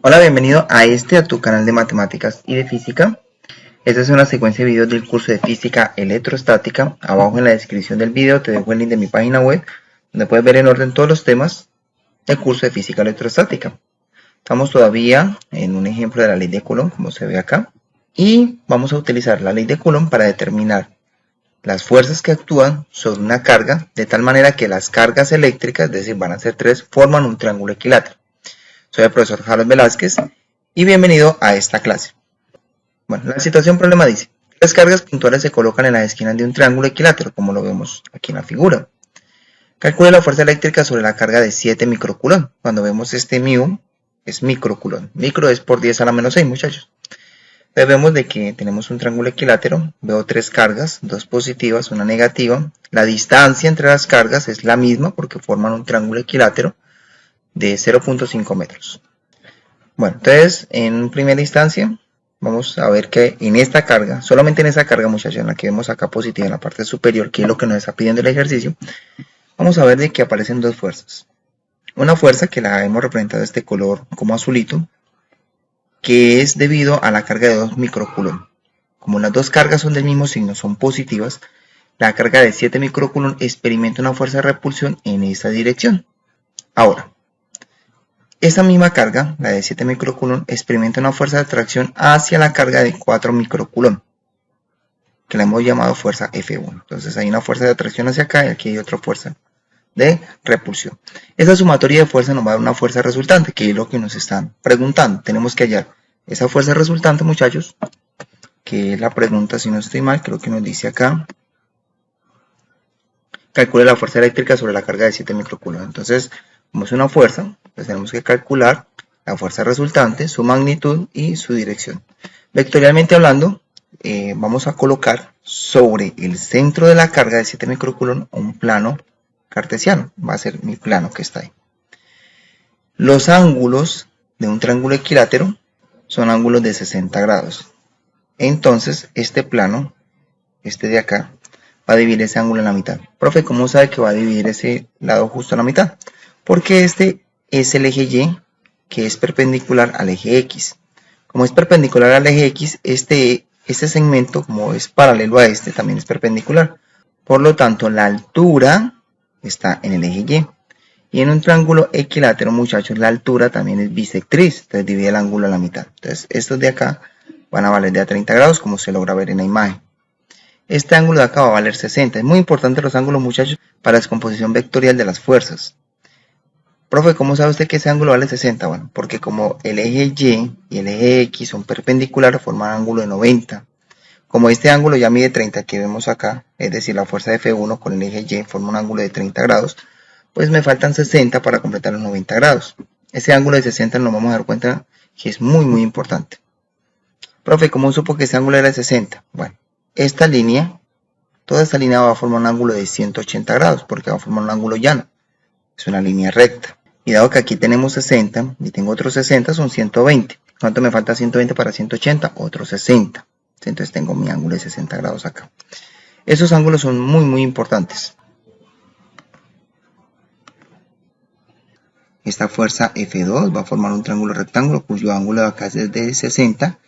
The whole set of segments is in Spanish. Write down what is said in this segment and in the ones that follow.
Hola, bienvenido a tu canal de matemáticas y de física. Esta es una secuencia de videos del curso de física electrostática. Abajo en la descripción del video te dejo el link de mi página web, donde puedes ver en orden todos los temas del curso de física electrostática. Estamos todavía en un ejemplo de la ley de Coulomb, como se ve acá, y vamos a utilizar la ley de Coulomb para determinar las fuerzas que actúan sobre una carga, de tal manera que las cargas eléctricas, es decir, van a ser tres, forman un triángulo equilátero. Soy el profesor Carlos Velázquez y bienvenido a esta clase. Bueno, la situación problema dice: las cargas puntuales se colocan en las esquinas de un triángulo equilátero, como lo vemos aquí en la figura. Calcule la fuerza eléctrica sobre la carga de 7 microcoulomb. Cuando vemos este μ, es microcoulomb. Micro es por 10 a la menos 6, muchachos. Entonces vemos de que tenemos un triángulo equilátero. Veo tres cargas, dos positivas, una negativa. La distancia entre las cargas es la misma porque forman un triángulo equilátero de 0.5 metros. Bueno, entonces en primera instancia vamos a ver que en esta carga, solamente en esta carga, muchachos, en la que vemos acá positiva en la parte superior, que es lo que nos está pidiendo el ejercicio, vamos a ver de que aparecen dos fuerzas. Una fuerza que la hemos representado de este color como azulito, que es debido a la carga de 2 microcoulomb. Como las dos cargas son del mismo signo, son positivas, la carga de 7 microcoulomb experimenta una fuerza de repulsión en esta dirección. Ahora, esta misma carga, la de 7 microcoulomb, experimenta una fuerza de atracción hacia la carga de 4 microcoulomb, que la hemos llamado fuerza F1. Entonces hay una fuerza de atracción hacia acá y aquí hay otra fuerza de repulsión. Esta sumatoria de fuerza nos va a dar una fuerza resultante, que es lo que nos están preguntando. Tenemos que hallar esa fuerza resultante, muchachos, que es la pregunta, si no estoy mal, creo que nos dice acá. Calcule la fuerza eléctrica sobre la carga de 7 microcoulomb. Entonces, como es una fuerza, pues tenemos que calcular la fuerza resultante, su magnitud y su dirección. Vectorialmente hablando, vamos a colocar sobre el centro de la carga de 7 microcoulomb un plano cartesiano. Va a ser mi plano que está ahí. Los ángulos de un triángulo equilátero son ángulos de 60 grados. Entonces, este plano, este de acá, va a dividir ese ángulo en la mitad. Profe, ¿cómo sabe que va a dividir ese lado justo a la mitad? Porque este es el eje Y, que es perpendicular al eje X. Como es perpendicular al eje X, este segmento, como es paralelo a este, también es perpendicular. Por lo tanto, la altura está en el eje Y. Y en un triángulo equilátero, muchachos, la altura también es bisectriz. Entonces divide el ángulo a la mitad. Entonces estos de acá van a valer de a 30 grados, como se logra ver en la imagen. Este ángulo de acá va a valer 60. Es muy importante los ángulos, muchachos, para la descomposición vectorial de las fuerzas. Profe, ¿cómo sabe usted que ese ángulo vale 60? Bueno, porque como el eje Y y el eje X son perpendiculares, forman ángulo de 90. Como este ángulo ya mide 30 que vemos acá, es decir, la fuerza de F1 con el eje Y forma un ángulo de 30 grados, pues me faltan 60 para completar los 90 grados. Ese ángulo de 60 nos vamos a dar cuenta que es muy importante. Profe, ¿cómo supo que ese ángulo era de 60? Bueno, esta línea, toda esta línea va a formar un ángulo de 180 grados, porque va a formar un ángulo llano. Es una línea recta. Y dado que aquí tenemos 60 y tengo otros 60, son 120. ¿Cuánto me falta 120 para 180? Otros 60. Entonces tengo mi ángulo de 60 grados acá. Esos ángulos son muy importantes. Esta fuerza F2 va a formar un triángulo rectángulo cuyo ángulo de acá es de 60.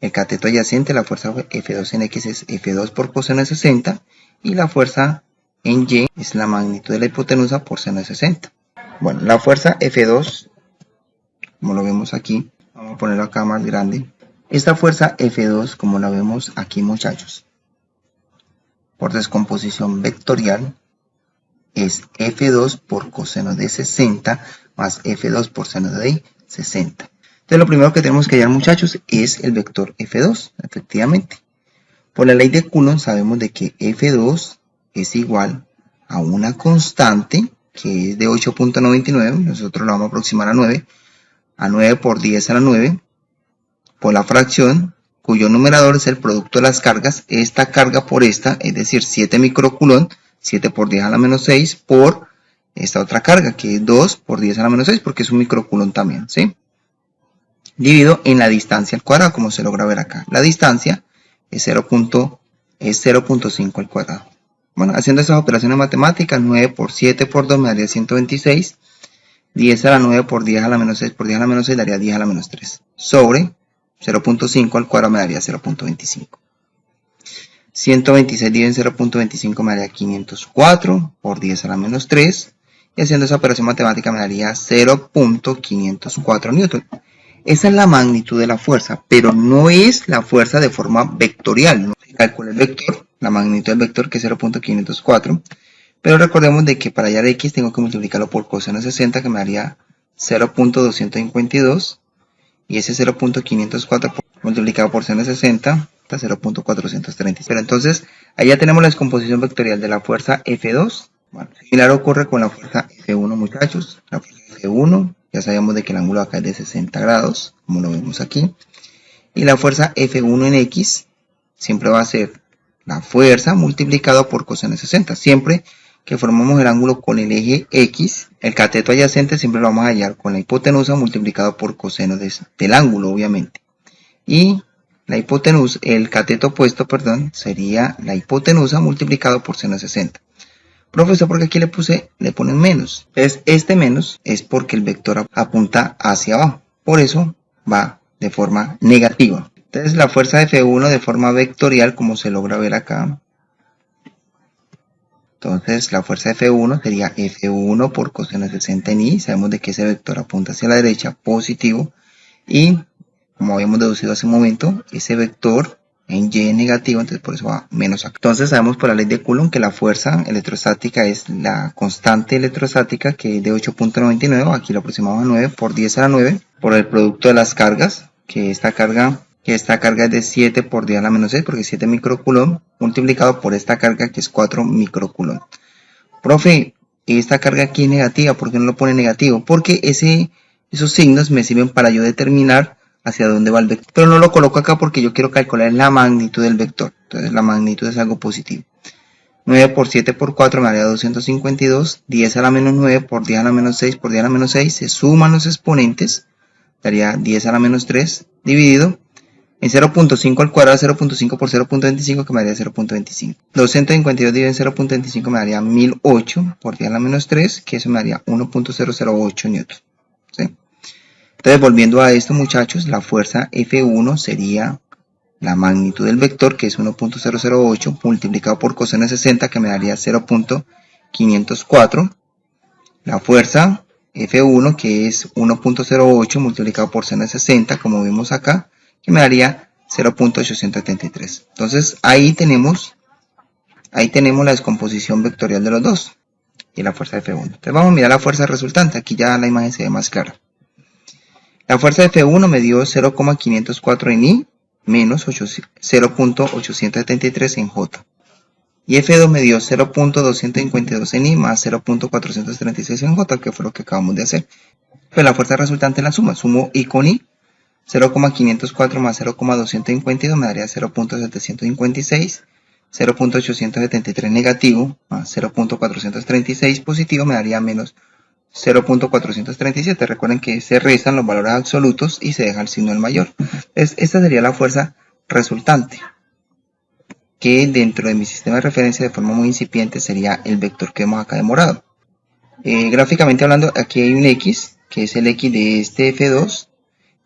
El cateto adyacente, la fuerza F2 en X es F2 por coseno de 60. Y la fuerza en Y es la magnitud de la hipotenusa por seno de 60. Bueno, la fuerza F2, como lo vemos aquí, vamos a ponerlo acá más grande. Esta fuerza F2, como la vemos aquí, muchachos, por descomposición vectorial, es F2 por coseno de 60 más F2 por seno de 60. Entonces lo primero que tenemos que hallar, muchachos, es el vector F2, efectivamente. Por la ley de Coulomb sabemos de que F2 es igual a una constante que es de 8.99, nosotros lo vamos a aproximar a 9 por 10 a la 9, por la fracción, cuyo numerador es el producto de las cargas, esta carga por esta, es decir, 7 microcoulomb, 7 por 10 a la menos 6, por esta otra carga, que es 2 por 10 a la menos 6, porque es un microcoulomb también, ¿sí? Dividido en la distancia al cuadrado, como se logra ver acá. La distancia es 0.5 al cuadrado. Bueno, haciendo esas operaciones matemáticas, 9 por 7 por 2 me daría 126. 10 a la 9 por 10 a la menos 6 por 10 a la menos 6 daría 10 a la menos 3. Sobre 0.5 al cuadrado me daría 0.25. 126 dividido en 0.25 me daría 504 por 10 a la menos 3. Y haciendo esa operación matemática me daría 0.504 newton. Esa es la magnitud de la fuerza, pero no es la fuerza de forma vectorial. No se calcula el vector, la magnitud del vector, que es 0.504. Pero recordemos de que para hallar x tengo que multiplicarlo por coseno de 60, que me daría 0.252. Y ese 0.504 multiplicado por seno de 60 da 0.430. Pero entonces, ahí ya tenemos la descomposición vectorial de la fuerza F2. Bueno, similar ocurre con la fuerza F1, muchachos. La fuerza F1, ya sabemos de que el ángulo acá es de 60 grados, como lo vemos aquí. Y la fuerza F1 en X siempre va a ser la fuerza multiplicado por coseno de 60. Siempre que formamos el ángulo con el eje X, el cateto adyacente siempre lo vamos a hallar con la hipotenusa multiplicado por coseno del ángulo, obviamente. Y la hipotenusa, el cateto opuesto, perdón, sería la hipotenusa multiplicado por seno de 60. Profesor, porque aquí le ponen menos. Entonces, este menos es porque el vector apunta hacia abajo. Por eso va de forma negativa. Entonces, la fuerza de F1 de forma vectorial, como se logra ver acá. Entonces, la fuerza de F1 sería F1 por coseno de 60 en I. Sabemos de que ese vector apunta hacia la derecha, positivo. Y, como habíamos deducido hace un momento, ese vector en Y es negativo, entonces por eso va menos acá. Entonces sabemos por la ley de Coulomb que la fuerza electrostática es la constante electrostática, que es de 8.99, aquí lo aproximamos a 9 por 10 a la 9, por el producto de las cargas, que esta carga es de 7 por 10 a la menos 6, porque 7 microcoulomb, multiplicado por esta carga que es 4 microcoulomb. Profe, esta carga aquí es negativa, ¿por qué no lo pone negativo? Porque esos signos me sirven para yo determinar hacia dónde va el vector. Pero no lo coloco acá porque yo quiero calcular la magnitud del vector. Entonces la magnitud es algo positivo. 9 por 7 por 4 me daría 252. 10 a la menos 9 por 10 a la menos 6 por 10 a la menos 6. Se suman los exponentes. Daría 10 a la menos 3 dividido en 0.5 al cuadrado, 0.5 por 0.25, que me daría 0.25. 252 dividido en 0.25 me daría 1008 por 10 a la menos 3, que eso me daría 1.008 newton. ¿Sí? Entonces, volviendo a esto, muchachos, la fuerza F1 sería la magnitud del vector, que es 1.008, multiplicado por coseno de 60, que me daría 0.504. La fuerza F1, que es 1.08, multiplicado por seno de 60, como vemos acá, que me daría 0.873. Entonces, ahí tenemos la descomposición vectorial de los dos y la fuerza F1. Entonces, vamos a mirar la fuerza resultante. Aquí ya la imagen se ve más clara. La fuerza F1 me dio 0.504 en I menos 0.873 en J. Y F2 me dio 0.252 en I más 0.436 en J, que fue lo que acabamos de hacer. Pues la fuerza resultante la sumo I con I. 0.504 más 0.252 me daría 0.756. 0.873 negativo más 0.436 positivo me daría menos 0.437. Recuerden que se restan los valores absolutos y se deja el signo del mayor. Entonces, esta sería la fuerza resultante, que dentro de mi sistema de referencia de forma muy incipiente sería el vector que vemos acá de morado. Gráficamente hablando, aquí hay un X, que es el X de este F2,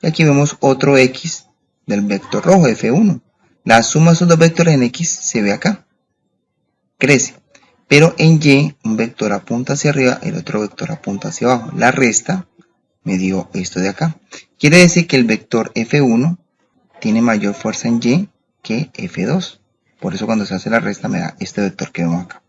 y aquí vemos otro X del vector rojo, F1. La suma de esos dos vectores en X se ve acá, crece. Pero en Y, un vector apunta hacia arriba, el otro vector apunta hacia abajo. La resta me dio esto de acá. Quiere decir que el vector F1 tiene mayor fuerza en Y que F2. Por eso cuando se hace la resta me da este vector que vemos acá.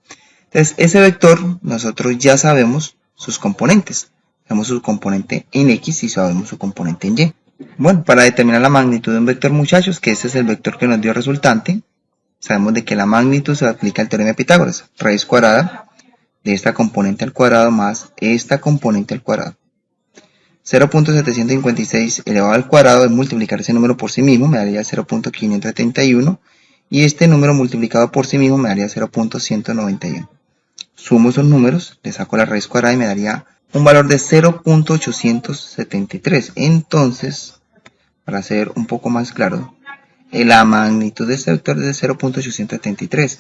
Entonces, ese vector nosotros ya sabemos sus componentes. Sabemos su componente en X y sabemos su componente en Y. Bueno, para determinar la magnitud de un vector, muchachos, que este es el vector que nos dio resultante, sabemos de que la magnitud se aplica al teorema de Pitágoras. Raíz cuadrada de esta componente al cuadrado más esta componente al cuadrado. 0.756 elevado al cuadrado es multiplicar ese número por sí mismo, me daría 0.571. Y este número multiplicado por sí mismo me daría 0.191. Sumo esos números, le saco la raíz cuadrada y me daría un valor de 0.873. Entonces, para ser un poco más claro, la magnitud de este vector es de 0.873,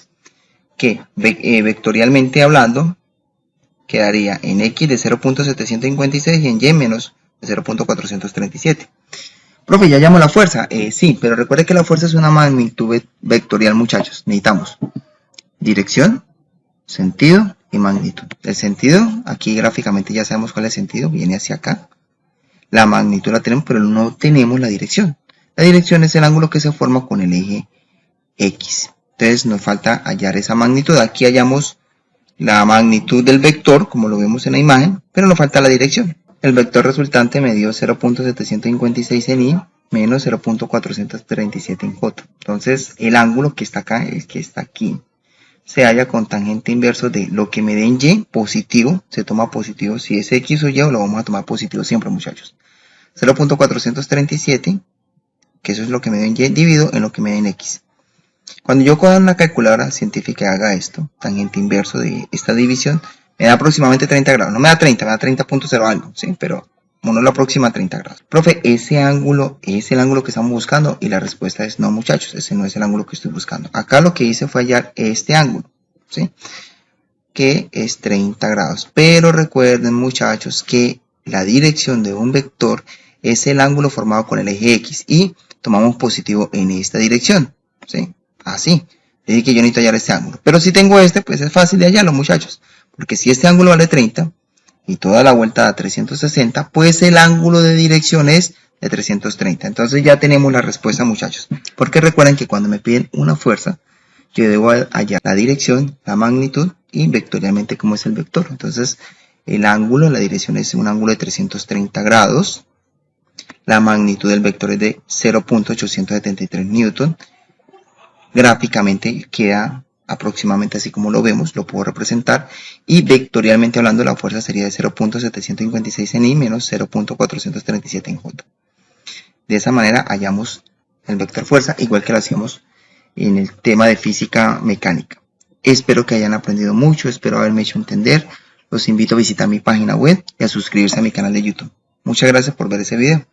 que vectorialmente hablando quedaría en X de 0.756 y en Y menos de 0.437. Profe, ¿ya llamo la fuerza? Sí, pero recuerde que la fuerza es una magnitud vectorial, muchachos. Necesitamos dirección, sentido y magnitud. El sentido, aquí gráficamente ya sabemos cuál es el sentido, viene hacia acá. La magnitud la tenemos, pero no tenemos la dirección. La dirección es el ángulo que se forma con el eje X. Entonces nos falta hallar esa magnitud. Aquí hallamos la magnitud del vector, como lo vemos en la imagen, pero nos falta la dirección. El vector resultante me dio 0.756 en Y menos 0.437 en J. Entonces el ángulo que está acá, es que está aquí, se halla con tangente inverso de lo que me dé en Y, positivo, se toma positivo. Si es X o Y, lo vamos a tomar positivo siempre, muchachos. 0.437, que eso es lo que me dé en Y, dividido en lo que me dé en X. Cuando yo con una calculadora científica y haga esto, tangente inverso de esta división, me da aproximadamente 30 grados. No me da 30, me da 30.0 algo, ¿sí? Pero uno lo aproxima a 30 grados. Profe, ¿ese ángulo es el ángulo que estamos buscando? Y la respuesta es no, muchachos, ese no es el ángulo que estoy buscando. Acá lo que hice fue hallar este ángulo, ¿sí? Que es 30 grados. Pero recuerden, muchachos, que la dirección de un vector es el ángulo formado con el eje X y tomamos positivo en esta dirección, ¿sí? Así. Es decir, que yo necesito hallar este ángulo. Pero si tengo este, pues es fácil de hallarlo, muchachos. Porque si este ángulo vale 30 y toda la vuelta da 360, pues el ángulo de dirección es de 330. Entonces ya tenemos la respuesta, muchachos. Porque recuerden que cuando me piden una fuerza, yo debo hallar la dirección, la magnitud y vectorialmente cómo es el vector. Entonces el ángulo, la dirección es un ángulo de 330 grados. La magnitud del vector es de 0.873 newton. Gráficamente queda aproximadamente así como lo vemos, lo puedo representar, y vectorialmente hablando la fuerza sería de 0.756 en Y menos 0.437 en J. De esa manera hallamos el vector fuerza, igual que lo hacíamos en el tema de física mecánica. Espero que hayan aprendido mucho, espero haberme hecho entender. Los invito a visitar mi página web y a suscribirse a mi canal de YouTube. Muchas gracias por ver ese video.